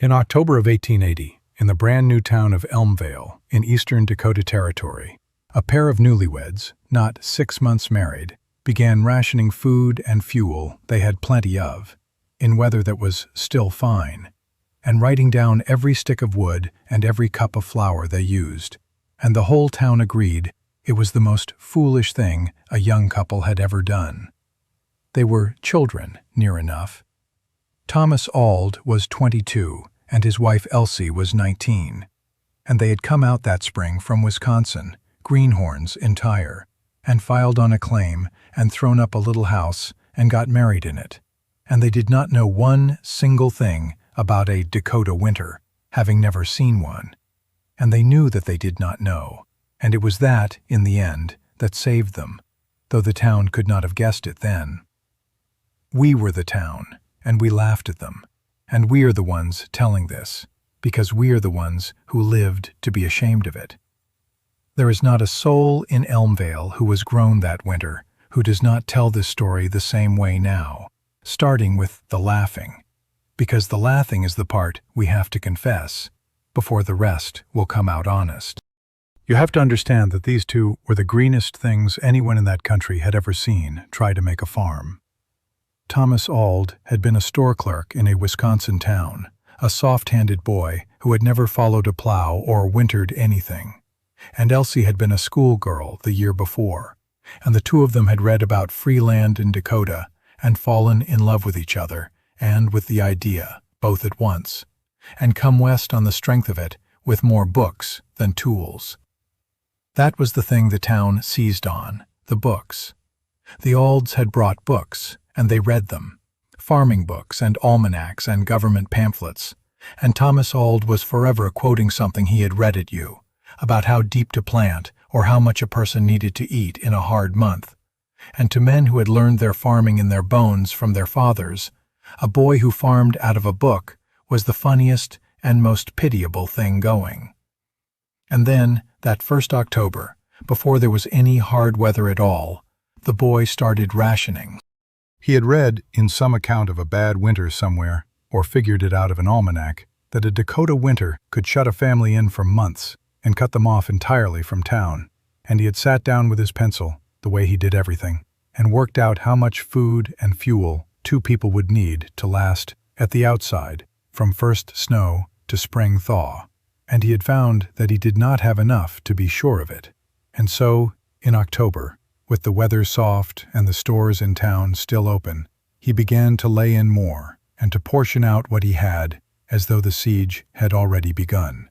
In October of 1880, in the brand new town of Elmvale, in eastern Dakota Territory, a pair of newlyweds, not 6 months married, began rationing food and fuel they had plenty of, in weather that was still fine, and writing down every stick of wood and every cup of flour they used, and the whole town agreed it was the most foolish thing a young couple had ever done. They were children, near enough. Thomas Auld was 22, and his wife Elsie was 19, and they had come out that spring from Wisconsin, Greenhorn's entire, and filed on a claim and thrown up a little house and got married in it. And they did not know one single thing about a Dakota winter, having never seen one. And they knew that they did not know, and it was that, in the end, that saved them, though the town could not have guessed it then. We were the town, and we laughed at them, and we are the ones telling this, because we are the ones who lived to be ashamed of it. There is not a soul in Elmvale who was grown that winter who does not tell this story the same way now, starting with the laughing, because the laughing is the part we have to confess, before the rest will come out honest. You have to understand that these two were the greenest things anyone in that country had ever seen try to make a farm. Thomas Auld had been a store clerk in a Wisconsin town, a soft-handed boy who had never followed a plow or wintered anything. And Elsie had been a schoolgirl the year before, and the two of them had read about free land in Dakota and fallen in love with each other and with the idea, both at once, and come west on the strength of it with more books than tools. That was the thing the town seized on, the books. The Aulds had brought books, and they read them, farming books and almanacs and government pamphlets, and Thomas Auld was forever quoting something he had read at you, about how deep to plant or how much a person needed to eat in a hard month. And to men who had learned their farming in their bones from their fathers, a boy who farmed out of a book was the funniest and most pitiable thing going. And then, that first October, before there was any hard weather at all, the boy started rationing. He had read, in some account of a bad winter somewhere, or figured it out of an almanac, that a Dakota winter could shut a family in for months and cut them off entirely from town, and he had sat down with his pencil, the way he did everything, and worked out how much food and fuel two people would need to last, at the outside, from first snow to spring thaw, and he had found that he did not have enough to be sure of it. And so, in October, with the weather soft and the stores in town still open, he began to lay in more and to portion out what he had as though the siege had already begun.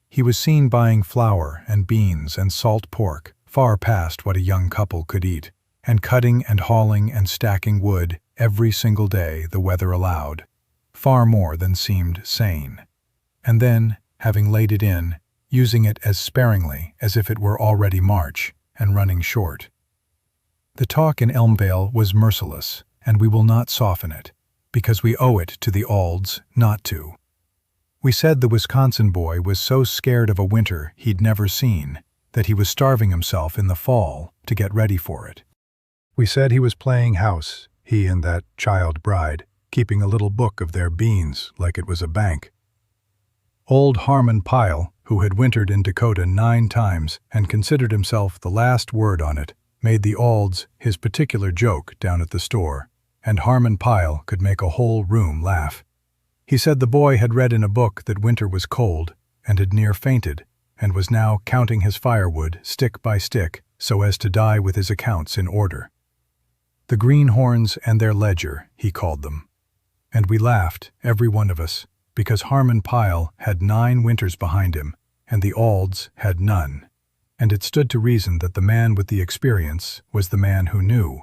He was seen buying flour and beans and salt pork, far past what a young couple could eat, and cutting and hauling and stacking wood every single day the weather allowed, far more than seemed sane. And then, having laid it in, using it as sparingly as if it were already March and running short. The talk in Elmvale was merciless, and we will not soften it, because we owe it to the Aulds not to. We said the Wisconsin boy was so scared of a winter he'd never seen that he was starving himself in the fall to get ready for it. We said he was playing house, he and that child bride, keeping a little book of their beans like it was a bank. Old Harmon Pyle, who had wintered in Dakota 9 times and considered himself the last word on it, made the Aulds his particular joke down at the store, and Harmon Pyle could make a whole room laugh. He said the boy had read in a book that winter was cold and had near fainted, and was now counting his firewood stick by stick so as to die with his accounts in order. The Greenhorns and their ledger, he called them. And we laughed, every one of us, because Harmon Pyle had 9 winters behind him, and the Aulds had none. And it stood to reason that the man with the experience was the man who knew,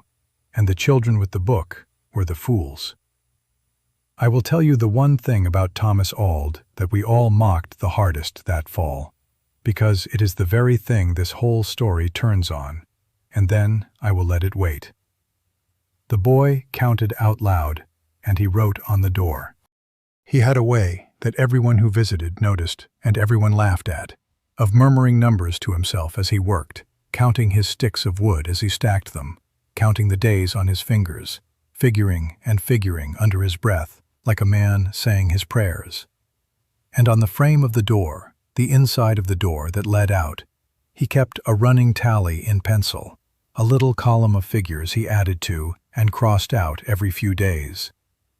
and the children with the book were the fools. I will tell you the one thing about Thomas Auld that we all mocked the hardest that fall, because it is the very thing this whole story turns on, and then I will let it wait. The boy counted out loud, and he wrote on the door. He had a way that everyone who visited noticed and everyone laughed at, of murmuring numbers to himself as he worked, counting his sticks of wood as he stacked them, counting the days on his fingers, figuring and figuring under his breath, like a man saying his prayers, And on the frame of the door, the inside of the door that led out, he kept a running tally in pencil, a little column of figures he added to and crossed out every few days.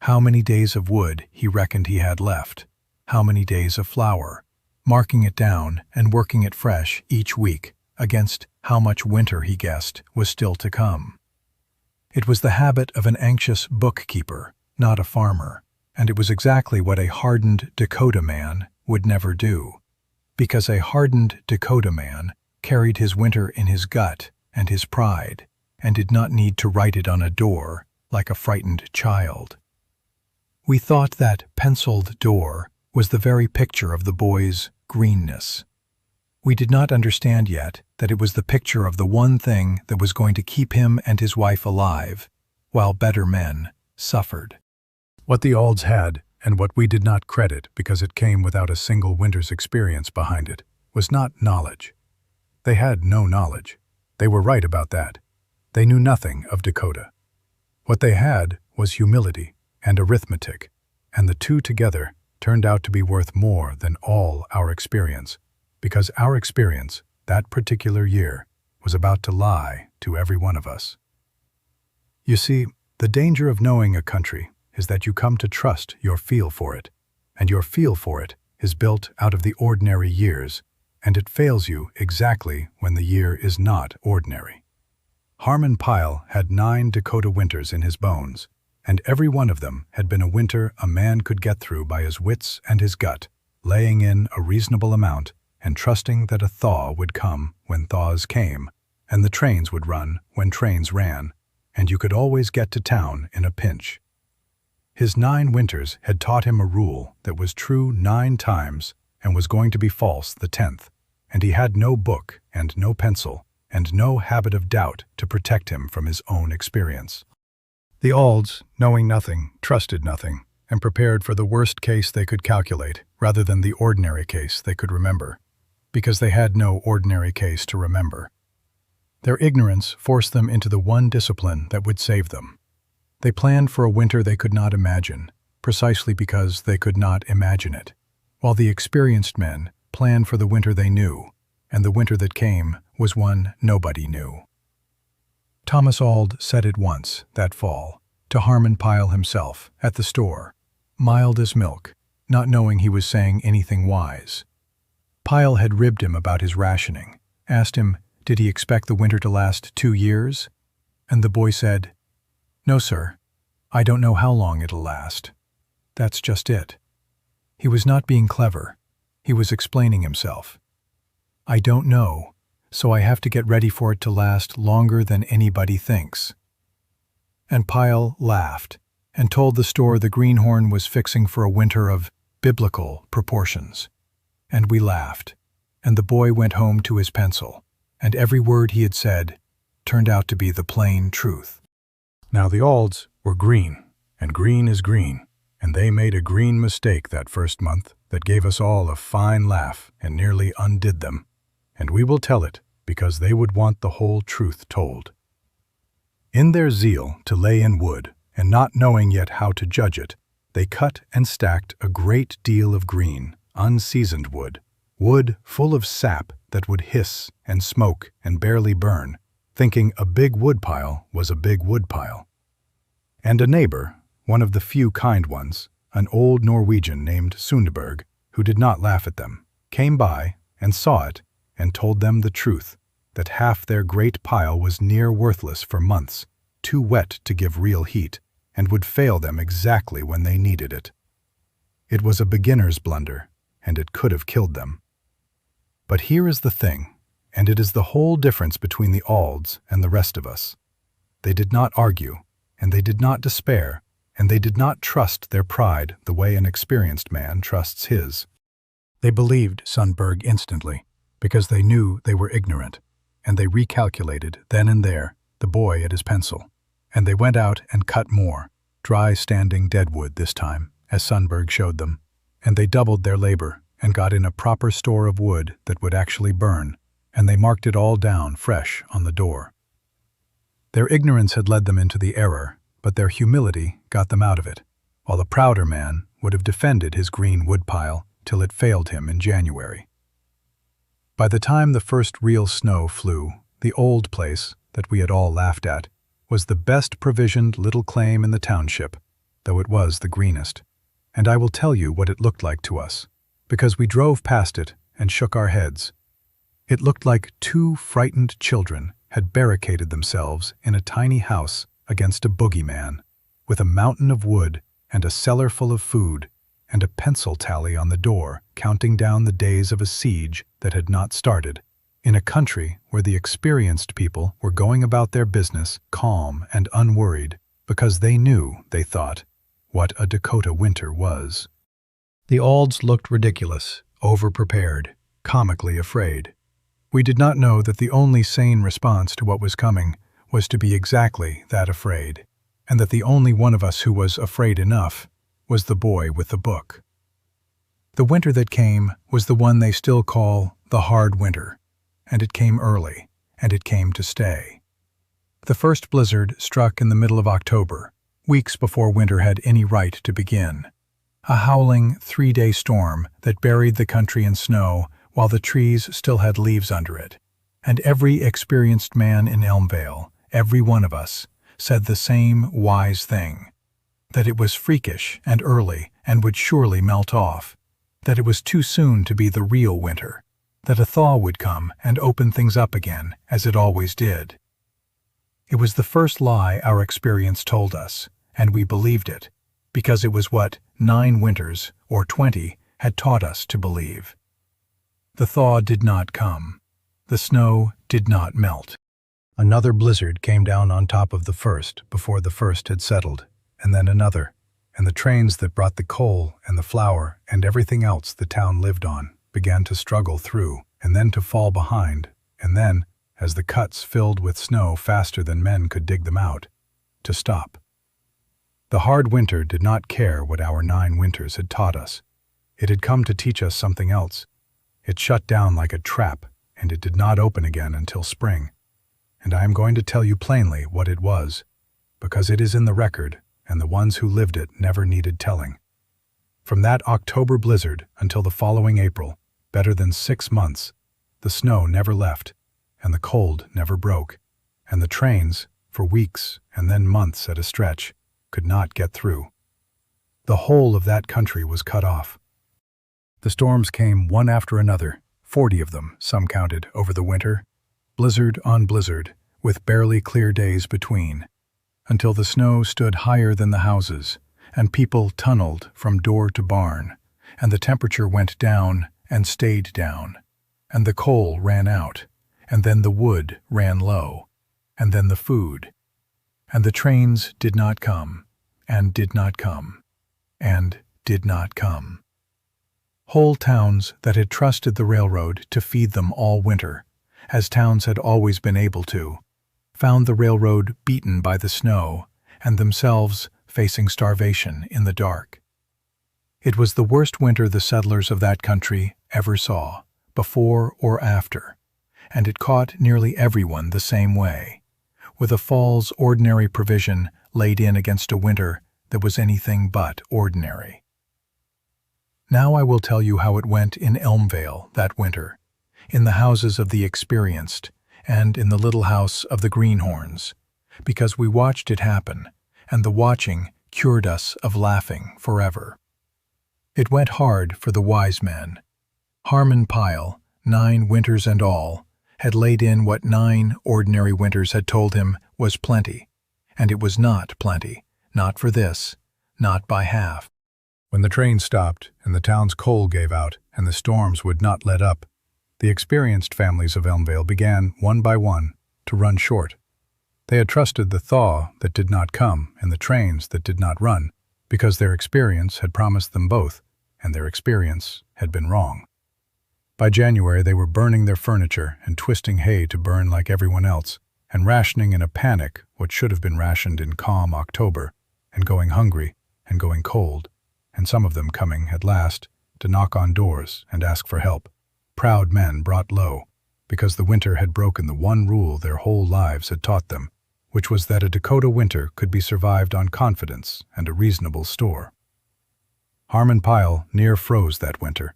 How many days of wood he reckoned he had left, how many days of flour, marking it down and working it fresh each week against how much winter he guessed was still to come. It was the habit of an anxious bookkeeper, not a farmer, and it was exactly what a hardened Dakota man would never do, because a hardened Dakota man carried his winter in his gut and his pride, and did not need to write it on a door like a frightened child. We thought that penciled door was the very picture of the boy's greenness. We did not understand yet that it was the picture of the one thing that was going to keep him and his wife alive, while better men suffered. What the Alds had, and what we did not credit because it came without a single winter's experience behind it, was not knowledge. They had no knowledge. They were right about that. They knew nothing of Dakota. What they had was humility and arithmetic, and the two together turned out to be worth more than all our experience, because our experience, that particular year, was about to lie to every one of us. You see, the danger of knowing a country is that you come to trust your feel for it, and your feel for it is built out of the ordinary years, and it fails you exactly when the year is not ordinary. Harmon Pyle had 9 Dakota winters in his bones, and every one of them had been a winter a man could get through by his wits and his gut, laying in a reasonable amount and trusting that a thaw would come when thaws came, and the trains would run when trains ran, and you could always get to town in a pinch. His 9 winters had taught him a rule that was true 9 times and was going to be false the 10th, and he had no book and no pencil and no habit of doubt to protect him from his own experience. The Alds, knowing nothing, trusted nothing, and prepared for the worst case they could calculate rather than the ordinary case they could remember, because they had no ordinary case to remember. Their ignorance forced them into the one discipline that would save them. They planned for a winter they could not imagine, precisely because they could not imagine it, while the experienced men planned for the winter they knew, and the winter that came was one nobody knew. Thomas Auld said it once, that fall, to Harmon Pyle himself, at the store, mild as milk, not knowing he was saying anything wise. Pyle had ribbed him about his rationing, asked him, did he expect the winter to last 2 years? And the boy said, "No, sir, I don't know how long it'll last. That's just it." He was not being clever. He was explaining himself. "I don't know, so I have to get ready for it to last longer than anybody thinks." And Pyle laughed and told the store the Greenhorn was fixing for a winter of biblical proportions. And we laughed, and the boy went home to his pencil, and every word he had said turned out to be the plain truth. Now the Alds were green, and green is green, and they made a green mistake that first month that gave us all a fine laugh and nearly undid them. And we will tell it because they would want the whole truth told. In their zeal to lay in wood, and not knowing yet how to judge it, they cut and stacked a great deal of green, unseasoned wood, wood full of sap that would hiss and smoke and barely burn, thinking a big woodpile was a big woodpile. And a neighbor, one of the few kind ones, an old Norwegian named Sundeberg, who did not laugh at them, came by and saw it and told them the truth, that half their great pile was near worthless for months, too wet to give real heat, and would fail them exactly when they needed it. It was a beginner's blunder, and it could have killed them. But here is the thing, and it is the whole difference between the Alds and the rest of us. They did not argue, and they did not despair, and they did not trust their pride the way an experienced man trusts his. They believed Sundberg instantly, because they knew they were ignorant, and they recalculated then and there, the boy at his pencil, and they went out and cut more, dry standing deadwood this time, as Sundberg showed them, and they doubled their labor and got in a proper store of wood that would actually burn, and they marked it all down fresh on the door. Their ignorance had led them into the error, but their humility got them out of it, while a prouder man would have defended his green woodpile till it failed him in January. By the time the first real snow flew, the old place, that we had all laughed at, was the best provisioned little claim in the township, though it was the greenest. And I will tell you what it looked like to us, because we drove past it and shook our heads. It looked like two frightened children had barricaded themselves in a tiny house against a boogeyman, with a mountain of wood and a cellar full of food, and a pencil tally on the door counting down the days of a siege that had not started, in a country where the experienced people were going about their business calm and unworried because they knew, they thought, what a Dakota winter was. The Alds looked ridiculous, overprepared, comically afraid. We did not know that the only sane response to what was coming was to be exactly that afraid, and that the only one of us who was afraid enough was the boy with the book. The winter that came was the one they still call the hard winter, and it came early, and it came to stay. The first blizzard struck in the middle of October, weeks before winter had any right to begin. A howling 3-day storm that buried the country in snow while the trees still had leaves under it. And every experienced man in Elmvale, every one of us, said the same wise thing, that it was freakish and early and would surely melt off, that it was too soon to be the real winter, that a thaw would come and open things up again, as it always did. It was the first lie our experience told us, and we believed it, because it was what 9 winters, or 20, had taught us to believe. The thaw did not come. The snow did not melt. Another blizzard came down on top of the first before the first had settled, and then another, and the trains that brought the coal and the flour and everything else the town lived on began to struggle through, and then to fall behind, and then, as the cuts filled with snow faster than men could dig them out, to stop. The hard winter did not care what our 9 winters had taught us. It had come to teach us something else. It shut down like a trap, and it did not open again until spring. And I am going to tell you plainly what it was, because it is in the record, and the ones who lived it never needed telling. From that October blizzard until the following April, better than 6 months, the snow never left, and the cold never broke, and the trains, for weeks and then months at a stretch, could not get through. The whole of that country was cut off. The storms came one after another, 40 of them, some counted, over the winter, blizzard on blizzard, with barely clear days between, until the snow stood higher than the houses, and people tunneled from door to barn, and the temperature went down and stayed down, and the coal ran out, and then the wood ran low, and then the food, and the trains did not come, and did not come, and did not come. Whole towns that had trusted the railroad to feed them all winter, as towns had always been able to, found the railroad beaten by the snow and themselves facing starvation in the dark. It was the worst winter the settlers of that country ever saw, before or after, and it caught nearly everyone the same way, with a fall's ordinary provision laid in against a winter that was anything but ordinary. Now I will tell you how it went in Elmvale that winter, in the houses of the experienced, and in the little house of the Greenhorns, because we watched it happen, and the watching cured us of laughing forever. It went hard for the wise men. Harmon Pyle, 9 winters and all, had laid in what 9 ordinary winters had told him was plenty, and it was not plenty, not for this, not by half. When the train stopped, and the town's coal gave out, and the storms would not let up, the experienced families of Elmvale began, one by one, to run short. They had trusted the thaw that did not come and the trains that did not run, because their experience had promised them both, and their experience had been wrong. By January they were burning their furniture and twisting hay to burn like everyone else, and rationing in a panic what should have been rationed in calm October, and going hungry and going cold, and some of them coming, at last, to knock on doors and ask for help, proud men brought low, because the winter had broken the one rule their whole lives had taught them, which was that a Dakota winter could be survived on confidence and a reasonable store. Harmon Pyle near froze that winter,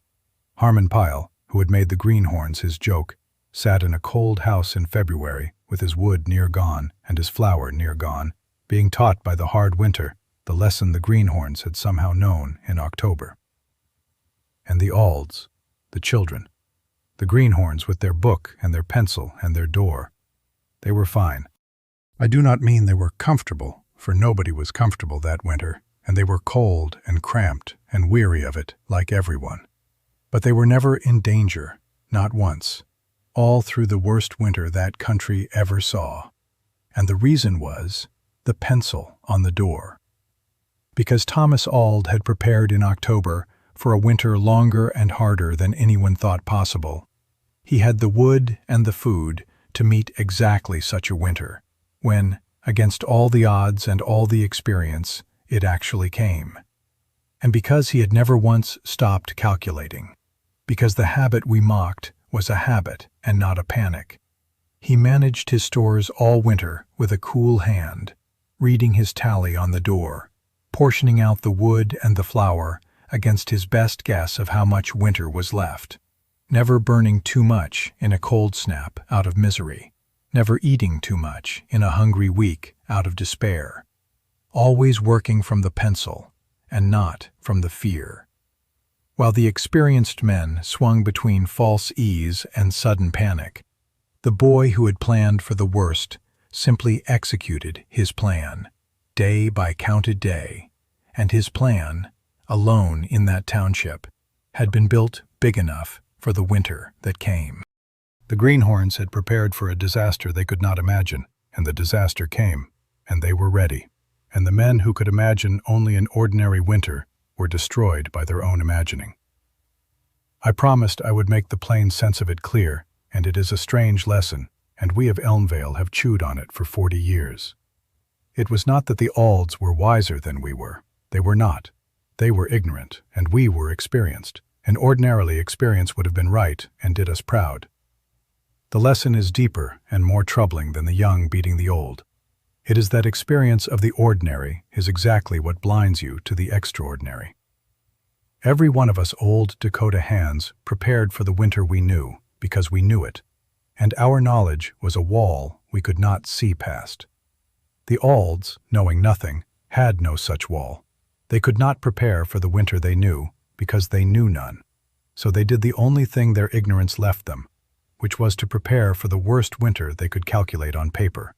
Harmon Pyle, who had made the greenhorns his joke, sat in a cold house in February with his wood near gone and his flour near gone, being taught by the hard winter the lesson the greenhorns had somehow known in October. And the Alds, the children, the greenhorns with their book and their pencil and their door, they were fine. I do not mean they were comfortable, for nobody was comfortable that winter, and they were cold and cramped and weary of it like everyone. But they were never in danger, not once, all through the worst winter that country ever saw. And the reason was the pencil on the door. Because Thomas Auld had prepared in October for a winter longer and harder than anyone thought possible. He had the wood and the food to meet exactly such a winter, when, against all the odds and all the experience, it actually came. And because he had never once stopped calculating, because the habit we mocked was a habit and not a panic, he managed his stores all winter with a cool hand, reading his tally on the door, portioning out the wood and the flour against his best guess of how much winter was left, never burning too much in a cold snap out of misery, never eating too much in a hungry week out of despair, always working from the pencil and not from the fear. While the experienced men swung between false ease and sudden panic, the boy who had planned for the worst simply executed his plan, day by counted day, and his plan, alone in that township, had been built big enough for the winter that came. The greenhorns had prepared for a disaster they could not imagine, and the disaster came, and they were ready. And the men who could imagine only an ordinary winter were destroyed by their own imagining. I promised I would make the plain sense of it clear, and it is a strange lesson, and we of Elmvale have chewed on it for 40 years. It was not that the Alds were wiser than we were. They were not. They were ignorant, and we were experienced, and ordinarily experience would have been right and did us proud. The lesson is deeper and more troubling than the young beating the old. It is that experience of the ordinary is exactly what blinds you to the extraordinary. Every one of us old Dakota hands prepared for the winter we knew because we knew it, and our knowledge was a wall we could not see past. The Alds, knowing nothing, had no such wall. They could not prepare for the winter they knew because they knew none. So they did the only thing their ignorance left them, which was to prepare for the worst winter they could calculate on paper,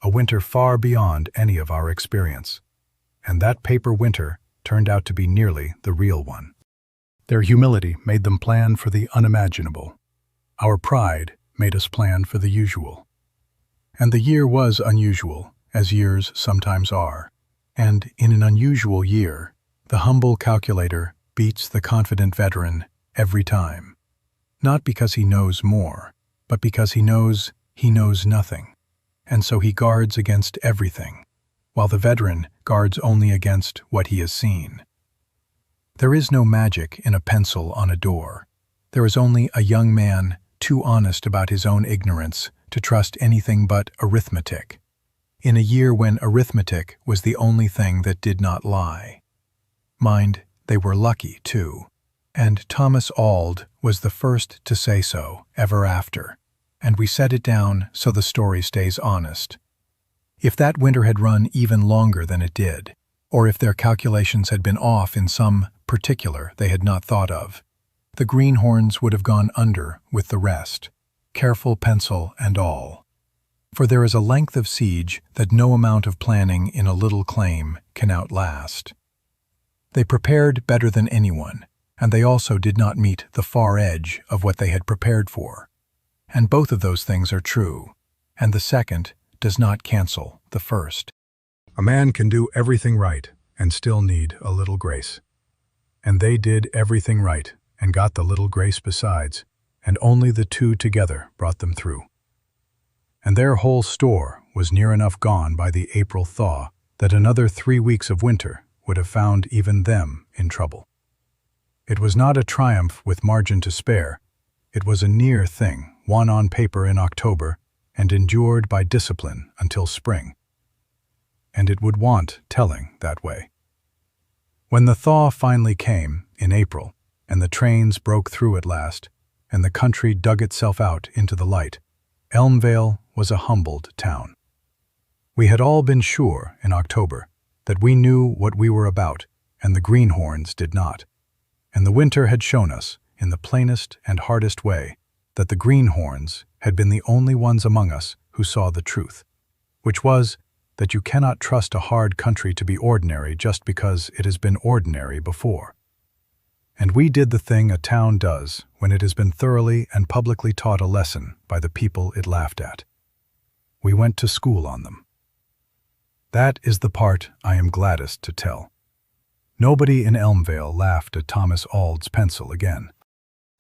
a winter far beyond any of our experience. And that paper winter turned out to be nearly the real one. Their humility made them plan for the unimaginable. Our pride made us plan for the usual. And the year was unusual, as years sometimes are. And in an unusual year, the humble calculator beats the confident veteran every time. Not because he knows more, but because he knows nothing. And so he guards against everything, while the veteran guards only against what he has seen. There is no magic in a pencil on a door. There is only a young man too honest about his own ignorance to trust anything but arithmetic, in a year when arithmetic was the only thing that did not lie. Mind, they were lucky, too, and Thomas Auld was the first to say so ever after, and we set it down so the story stays honest. If that winter had run even longer than it did, or if their calculations had been off in some particular they had not thought of, the greenhorns would have gone under with the rest, careful pencil and all. For there is a length of siege that no amount of planning in a little claim can outlast. They prepared better than anyone, and they also did not meet the far edge of what they had prepared for. And both of those things are true, and the second does not cancel the first. A man can do everything right and still need a little grace. And they did everything right and got the little grace besides, and only the two together brought them through. And their whole store was near enough gone by the April thaw that another 3 weeks of winter would have found even them in trouble. It was not a triumph with margin to spare. It was a near thing, won on paper in October and endured by discipline until spring. And it would want telling that way. When the thaw finally came, in April, and the trains broke through at last, and the country dug itself out into the light. Elmvale was a humbled town. We had all been sure in October that we knew what we were about, and the Greenhorns did not. And the winter had shown us, in the plainest and hardest way, that the Greenhorns had been the only ones among us who saw the truth, which was that you cannot trust a hard country to be ordinary just because it has been ordinary before. And we did the thing a town does when it has been thoroughly and publicly taught a lesson by the people it laughed at. We went to school on them. That is the part I am gladdest to tell. Nobody in Elmvale laughed at Thomas Auld's pencil again.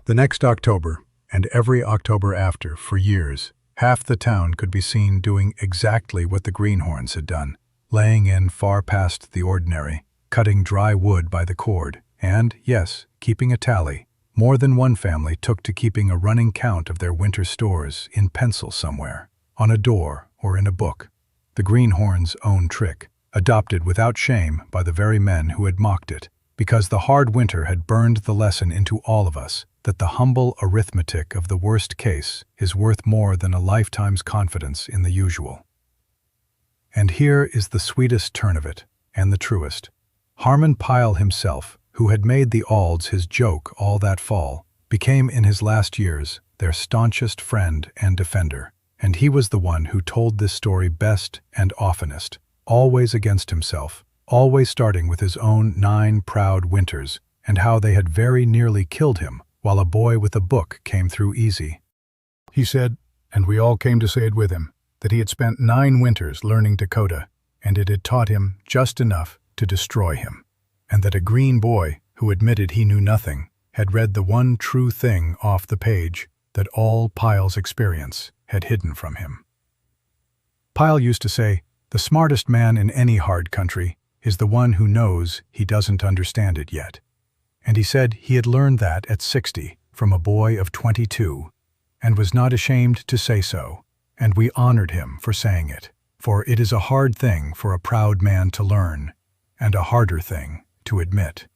The next October, and every October after, for years, half the town could be seen doing exactly what the Greenhorns had done, laying in far past the ordinary, cutting dry wood by the cord, and, yes, keeping a tally. More than one family took to keeping a running count of their winter stores in pencil somewhere, on a door or in a book. The Greenhorns' own trick, adopted without shame by the very men who had mocked it, because the hard winter had burned the lesson into all of us that the humble arithmetic of the worst case is worth more than a lifetime's confidence in the usual. And here is the sweetest turn of it, and the truest. Harmon Pyle himself, who had made the Aulds his joke all that fall, became in his last years their staunchest friend and defender, and he was the one who told this story best and oftenest, always against himself, always starting with his own 9 proud winters, and how they had very nearly killed him, while a boy with a book came through easy. He said, and we all came to say it with him, that he had spent 9 winters learning Dakota, and it had taught him just enough to destroy him, and that a green boy, who admitted he knew nothing, had read the one true thing off the page that all Pyle's experience had hidden from him. Pyle used to say, the smartest man in any hard country is the one who knows he doesn't understand it yet. And he said he had learned that at 60 from a boy of 22, and was not ashamed to say so, and we honored him for saying it, for it is a hard thing for a proud man to learn, and a harder thing to admit.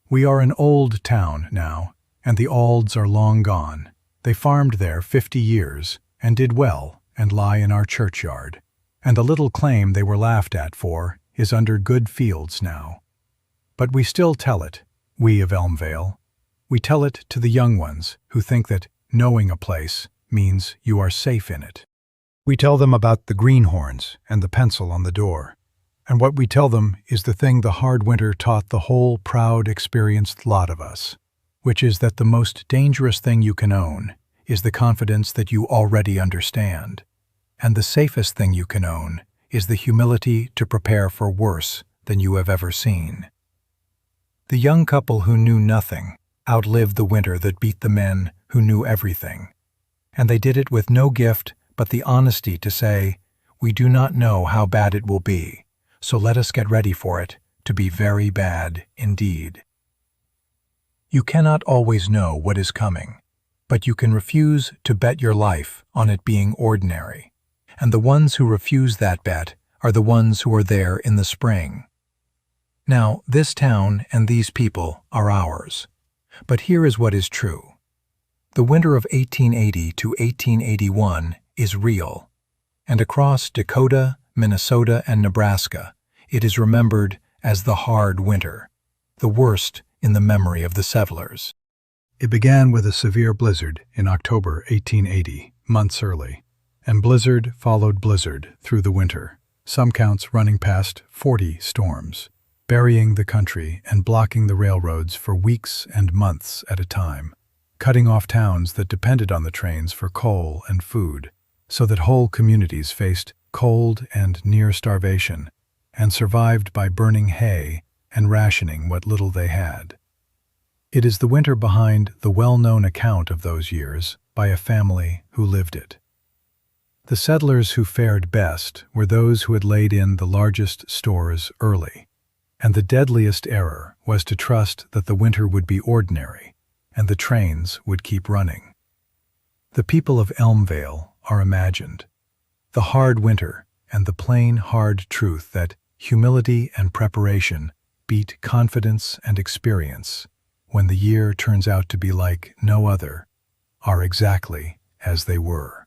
We are an old town now, and the Aulds are long gone. They farmed there 50 years, and did well, and lie in our churchyard. And the little claim they were laughed at for is under good fields now. But we still tell it, we of Elmvale. We tell it to the young ones who think that knowing a place means you are safe in it. We tell them about the Greenhorns and the pencil on the door. And what we tell them is the thing the hard winter taught the whole proud, experienced lot of us, which is that the most dangerous thing you can own is the confidence that you already understand, and the safest thing you can own is the humility to prepare for worse than you have ever seen. The young couple who knew nothing outlived the winter that beat the men who knew everything, and they did it with no gift but the honesty to say, we do not know how bad it will be, so let us get ready for it to be very bad indeed. You cannot always know what is coming, but you can refuse to bet your life on it being ordinary, and the ones who refuse that bet are the ones who are there in the spring. Now, this town and these people are ours, but here is what is true. The winter of 1880 to 1881 is real, and across Dakota, Minnesota, and Nebraska, it is remembered as the hard winter, the worst in the memory of the settlers. It began with a severe blizzard in October 1880, months early, and blizzard followed blizzard through the winter, some counts running past 40 storms, burying the country and blocking the railroads for weeks and months at a time, cutting off towns that depended on the trains for coal and food, so that whole communities faced cold and near starvation, and survived by burning hay and rationing what little they had. It is the winter behind the well-known account of those years by a family who lived it. The settlers who fared best were those who had laid in the largest stores early, and the deadliest error was to trust that the winter would be ordinary and the trains would keep running. The people of Elmvale are imagined. The hard winter and the plain hard truth that humility and preparation beat confidence and experience when the year turns out to be like no other, are exactly as they were.